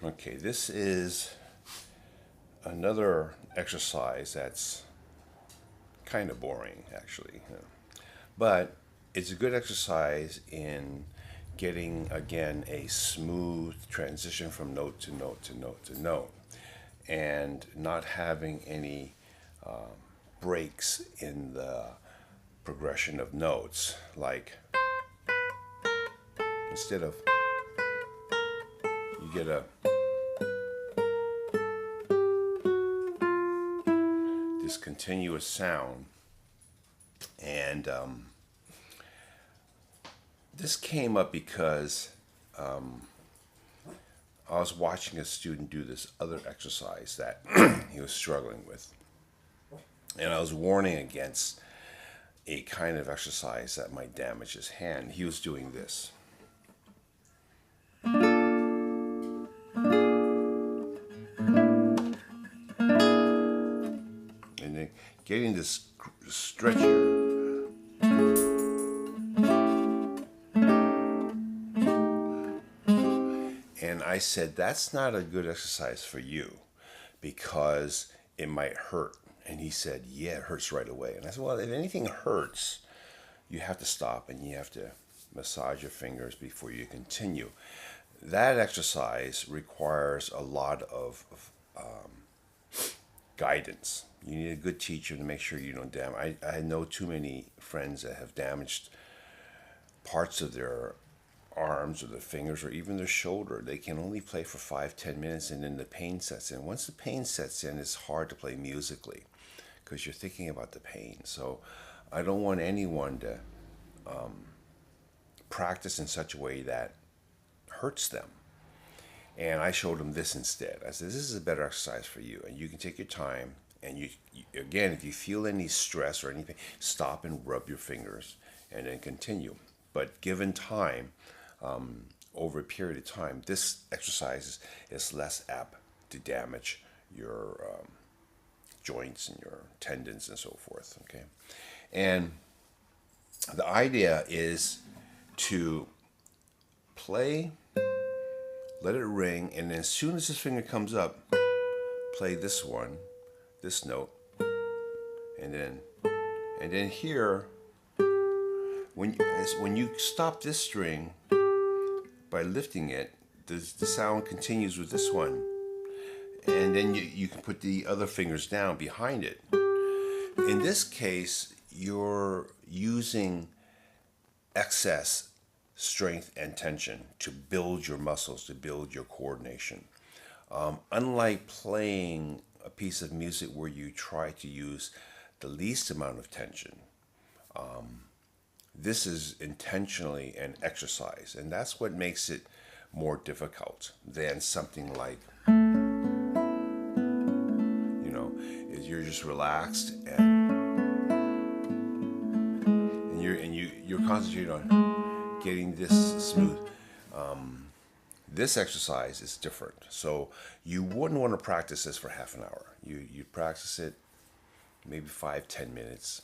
Okay, this is another exercise that's kind of boring, actually. But it's a good exercise in getting, again, a smooth transition from note to note to note to note and not having any breaks in the progression of notes. Like, instead of, you get a this continuous sound. And this came up because I was watching a student do this other exercise that he was struggling with. And I was warning against a kind of exercise that might damage his hand. He was doing this. And then getting this stretch here. And I said, that's not a good exercise for you because it might hurt. And he said, yeah, it hurts right away. And I said, well, if anything hurts, you have to stop and you have to massage your fingers before you continue. That exercise requires a lot of guidance. You need a good teacher to make sure you don't damage. I know too many friends that have damaged parts of their arms or their fingers or even their shoulder. They can only play for 5-10 minutes and then the pain sets in. Once the pain sets in, it's hard to play musically because you're thinking about the pain. So I don't want anyone to practice in such a way that hurts them. And I showed them this instead. I said, this is a better exercise for you. And you can take your time. And you again, if you feel any stress or anything, stop and rub your fingers and then continue. But given time, over a period of time, this exercise is less apt to damage your joints and your tendons and so forth. Okay, and the idea is to play, let it ring, and then as soon as this finger comes up, play this one, this note, and then here, when you stop this string by lifting it, the sound continues with this one, and then you can put the other fingers down behind it. In this case, you're using excess strength and tension to build your muscles, to build your coordination. Unlike playing a piece of music where you try to use the least amount of tension, this is intentionally an exercise, and that's what makes it more difficult than something like, is you're just relaxed and you're concentrated on getting this smooth. This exercise is different, so you wouldn't want to practice this for half an hour. You practice it maybe 5-10 minutes.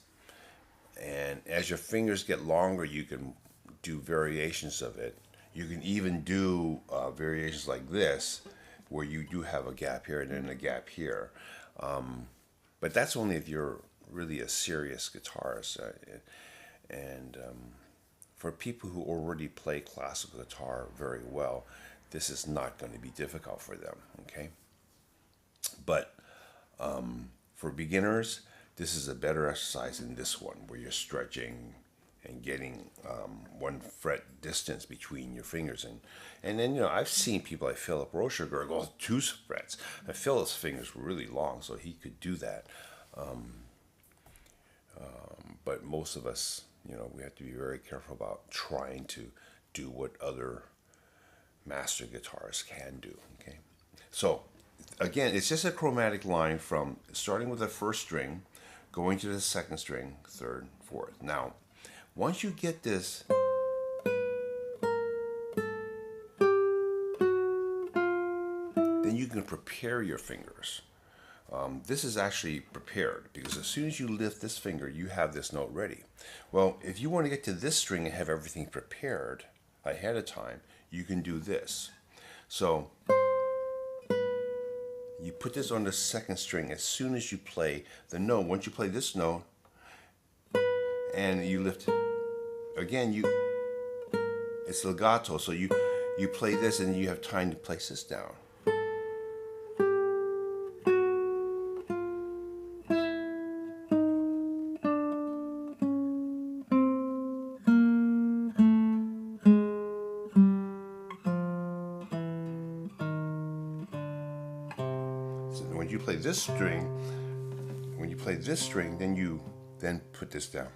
And as your fingers get longer, you can do variations of it. You can even do variations like this, where you do have a gap here and then a gap here. But that's only if you're really a serious guitarist. And for people who already play classical guitar very well, this is not going to be difficult for them, okay? But for beginners, this is a better exercise than this one, where you're stretching and getting 1 fret distance between your fingers. And then, I've seen people like Philip Rocher go 2 frets. And Philip's fingers were really long, so he could do that. But most of us, we have to be very careful about trying to do what other master guitarists can do, okay? So, again, it's just a chromatic line from starting with the first string, going to the second string, third, fourth. Now, once you get this, then you can prepare your fingers. This is actually prepared because as soon as you lift this finger, you have this note ready. Well, if you want to get to this string and have everything prepared ahead of time, you can do this. So you put this on the second string as soon as you play the note. Once you play this note and you lift again, it's legato, so you play this and you have time to place this down. When you play this string, then you put this down.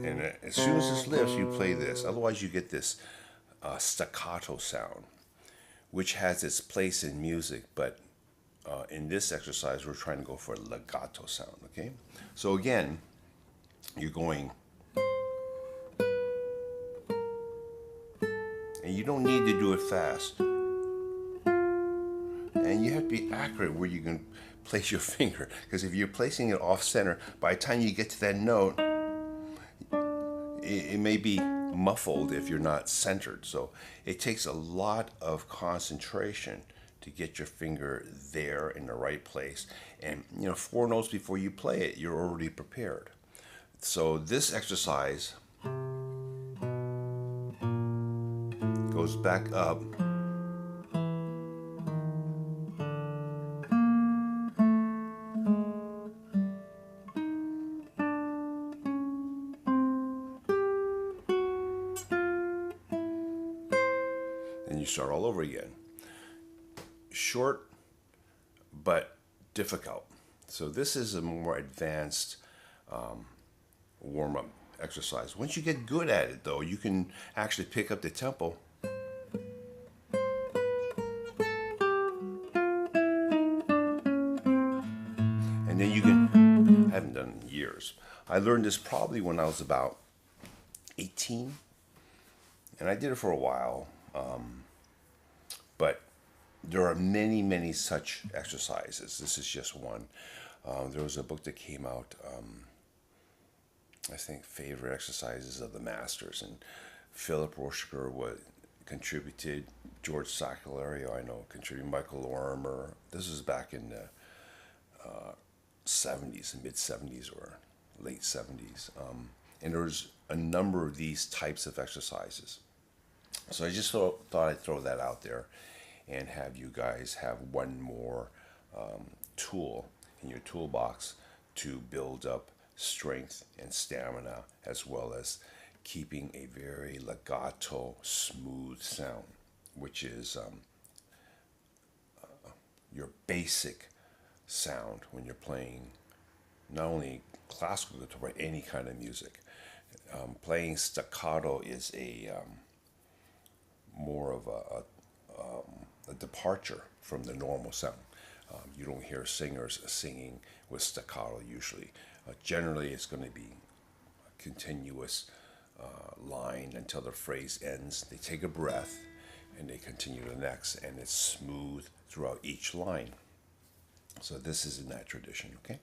And as soon as this lifts, you play this. Otherwise, you get this staccato sound, which has its place in music. But in this exercise, we're trying to go for a legato sound. Okay. So again, you're going, and you don't need to do it fast. And you have to be accurate where you can place your finger, because if you're placing it off center, by the time you get to that note, it may be muffled if you're not centered. So it takes a lot of concentration to get your finger there in the right place. And 4 notes before you play it, you're already prepared. So this exercise goes back up. And you start all over again. Short, but difficult. So this is a more advanced warm-up exercise. Once you get good at it, though, you can actually pick up the tempo. And then you can, I haven't done it in years. I learned this probably when I was about 18. And I did it for a while. But there are many, many such exercises. This is just one. There was a book that came out, I think, Favorite Exercises of the Masters, and Philip Roeschger contributed. George Saculario, I know, contributed. Michael Lorimer. This was back in the 70s, mid-70s or late 70s. And there was a number of these types of exercises. So I just thought I'd throw that out there and have you guys have one more tool in your toolbox to build up strength and stamina, as well as keeping a very legato, smooth sound, which is your basic sound when you're playing not only classical guitar, but any kind of music. Playing staccato is a more of a departure from the normal sound. You don't hear singers singing with staccato usually. Generally, it's going to be a continuous line until the phrase ends. They take a breath and they continue to the next, and it's smooth throughout each line. So this is in that tradition, okay?